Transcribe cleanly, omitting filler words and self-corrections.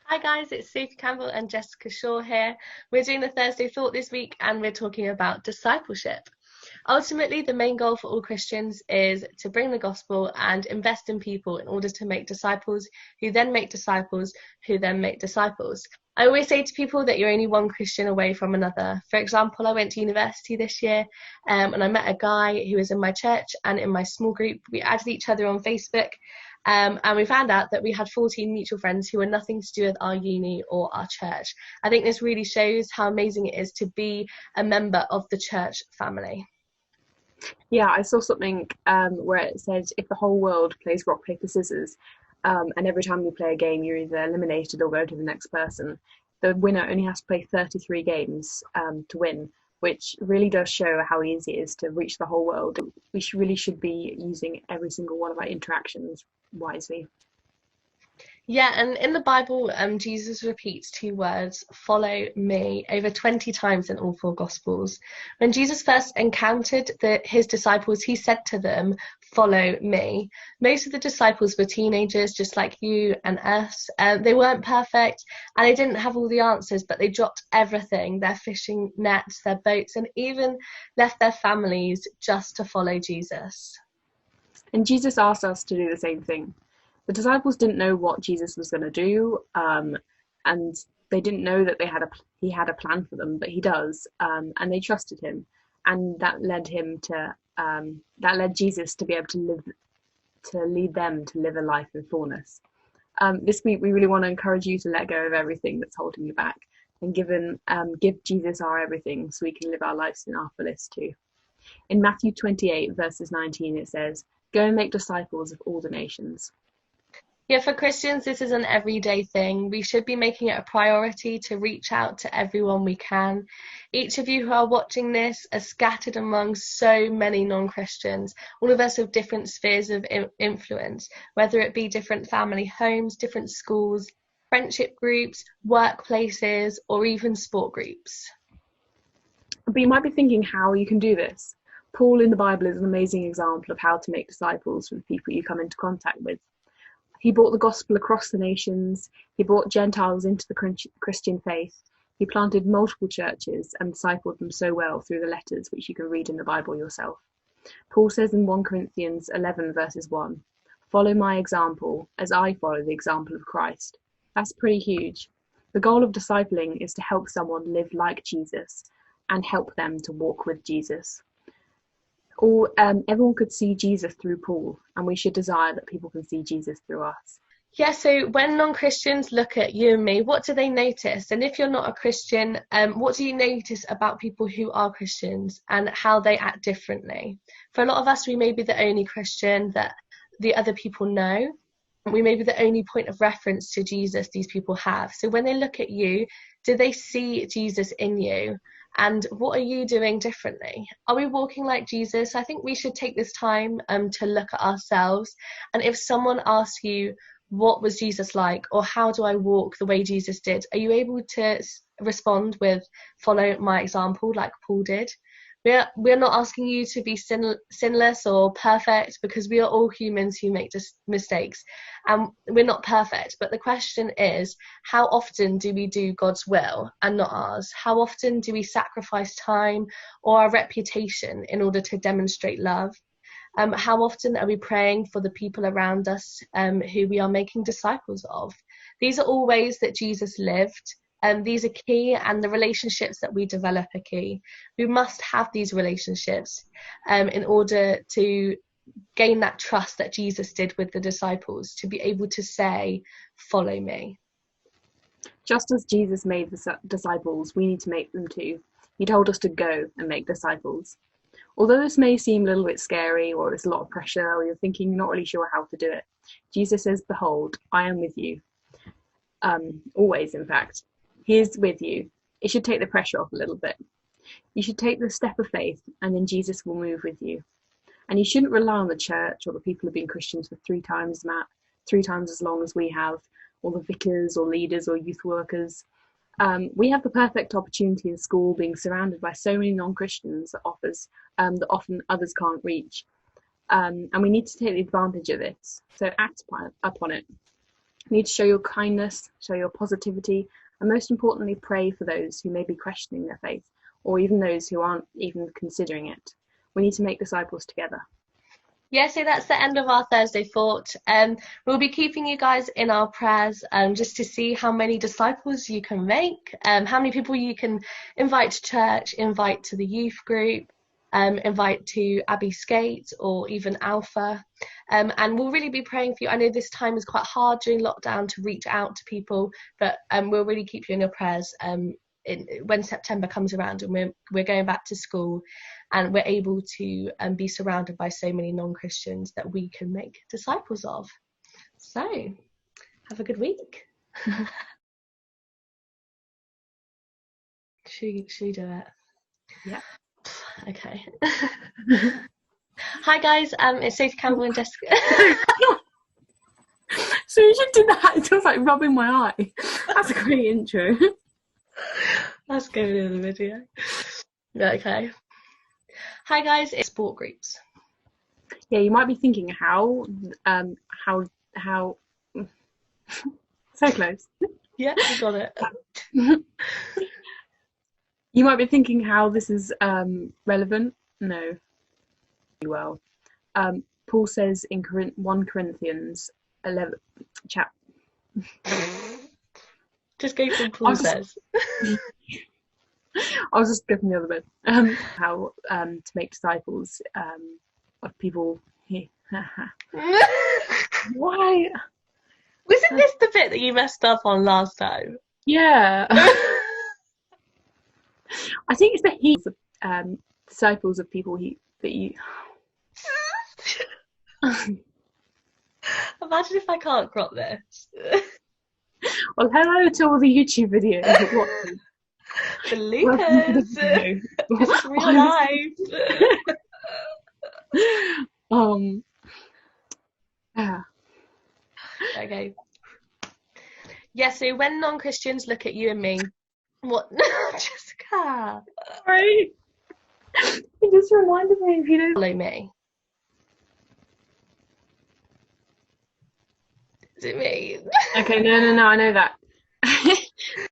Hi guys, it's Sophie Campbell and Jessica Shaw here. We're doing the Thursday Thought this week and we're talking about discipleship. Ultimately, the main goal for all Christians is to bring the gospel and invest in people in order to make disciples who then make disciples who then make disciples. I always say to people that you're only one Christian away from another. For example, I went to university this year and I met a guy who was in my church and in my small group. We added each other on Facebook. And we found out that we had 14 mutual friends who were nothing to do with our uni or our church. I think this really shows how amazing it is to be a member of the church family. Yeah, I saw something where it said if the whole world plays rock, paper, scissors, and every time you play a game, you're either eliminated or go to the next person, the winner only has to play 33 games to win, which really does show how easy it is to reach the whole world. We really should be using every single one of our interactions wisely. Yeah, and in the Bible, Jesus repeats two words, follow me, over 20 times in all four Gospels. When Jesus first encountered his disciples, he said to them, follow me. Most of the disciples were teenagers, just like you and us. They weren't perfect, and they didn't have all the answers, but they dropped everything, their fishing nets, their boats, and even left their families just to follow Jesus. And Jesus asked us to do the same thing. The disciples didn't know what Jesus was going to do, and they didn't know that he had a plan for them, but he does, and they trusted him, and that led Jesus to be able to lead them to live a life in fullness. This week, we really want to encourage you to let go of everything that's holding you back, and give Jesus our everything, so we can live our lives in our fullest too. In Matthew 28, verses 19, it says, "Go and make disciples of all the nations." Yeah, for Christians, this is an everyday thing. We should be making it a priority to reach out to everyone we can. Each of you who are watching this are scattered among so many non-Christians, all of us with different spheres of influence, whether it be different family homes, different schools, friendship groups, workplaces, or even sport groups. But you might be thinking how you can do this. Paul in the Bible is an amazing example of how to make disciples with people you come into contact with. He brought the gospel across the nations. He brought Gentiles into the Christian faith. He planted multiple churches and discipled them so well through the letters, which you can read in the Bible yourself. Paul says in 1 Corinthians 11 verses 1, "Follow my example as I follow the example of Christ." That's pretty huge. The goal of discipling is to help someone live like Jesus and help them to walk with Jesus. Everyone could see Jesus through Paul, and we should desire that people can see Jesus through us. Yeah, so when non-Christians look at you and me, what do they notice? And if you're not a Christian, what do you notice about people who are Christians and how they act differently? For a lot of us, we may be the only Christian that the other people know. We may be the only point of reference to Jesus these people have. So when they look at you, do they see Jesus in you? And what are you doing differently? Are we walking like Jesus? I think we should take this time to look at ourselves. And if someone asks you, what was Jesus like? Or how do I walk the way Jesus did? Are you able to respond with, follow my example like Paul did? We're not asking you to be sinless or perfect, because we are all humans who make mistakes, and we're not perfect. But the question is, how often do we do God's will and not ours? How often do we sacrifice time or our reputation in order to demonstrate love? How often are we praying for the people around us who we are making disciples of? These are all ways that Jesus lived. These are key, and the relationships that we develop are key. We must have these relationships in order to gain that trust that Jesus did with the disciples, to be able to say, follow me. Just as Jesus made the disciples, we need to make them too. He told us to go and make disciples. Although this may seem a little bit scary, or it's a lot of pressure, or you're thinking you're not really sure how to do it, Jesus says, "Behold, I am with you." Always, in fact. He is with you. It should take the pressure off a little bit. You should take the step of faith, and then Jesus will move with you. And you shouldn't rely on the church or the people who've been Christians for three times as long as we have, or the vicars or leaders or youth workers. We have the perfect opportunity in school, being surrounded by so many non-Christians that often others can't reach. And we need to take advantage of this. So act upon it. You need to show your kindness, show your positivity, and most importantly, pray for those who may be questioning their faith, or even those who aren't even considering it. We need to make disciples together. Yeah, so that's the end of our Thursday Thought. We'll be keeping you guys in our prayers just to see how many disciples you can make, how many people you can invite to church, invite to the youth group, invite to Abbey Skate or even Alpha. And we'll really be praying for you. I know this time is quite hard during lockdown to reach out to people, but we'll really keep you in your prayers when September comes around and we're going back to school and we're able to be surrounded by so many non-Christians that we can make disciples of. So, have a good week. Should we do it? Yeah. Okay. Hi guys, it's Sophie Campbell and Jessica. So you should do that. It was like rubbing my eye. That's a great intro. Let's go into the video. Okay. Hi guys, it's sport groups. Yeah, you might be thinking how so close. Yeah, you got it. You might be thinking how this is relevant. No. Well, Paul says in 1 Corinthians 11 chap. Just go from Paul says. I was just skipping the other bit. How to make disciples of people. Why? Wasn't this the bit that you messed up on last time? Yeah. I think it's the disciples of people that you. Imagine if I can't crop this. Well, hello to all the YouTube videos. The loopers. It's real life. Yeah. Okay. Yeah, so when non-Christians look at you and me, what? Jessica. Sorry. You just reminded me if you don't follow me. Is it me? Okay, no, I know that.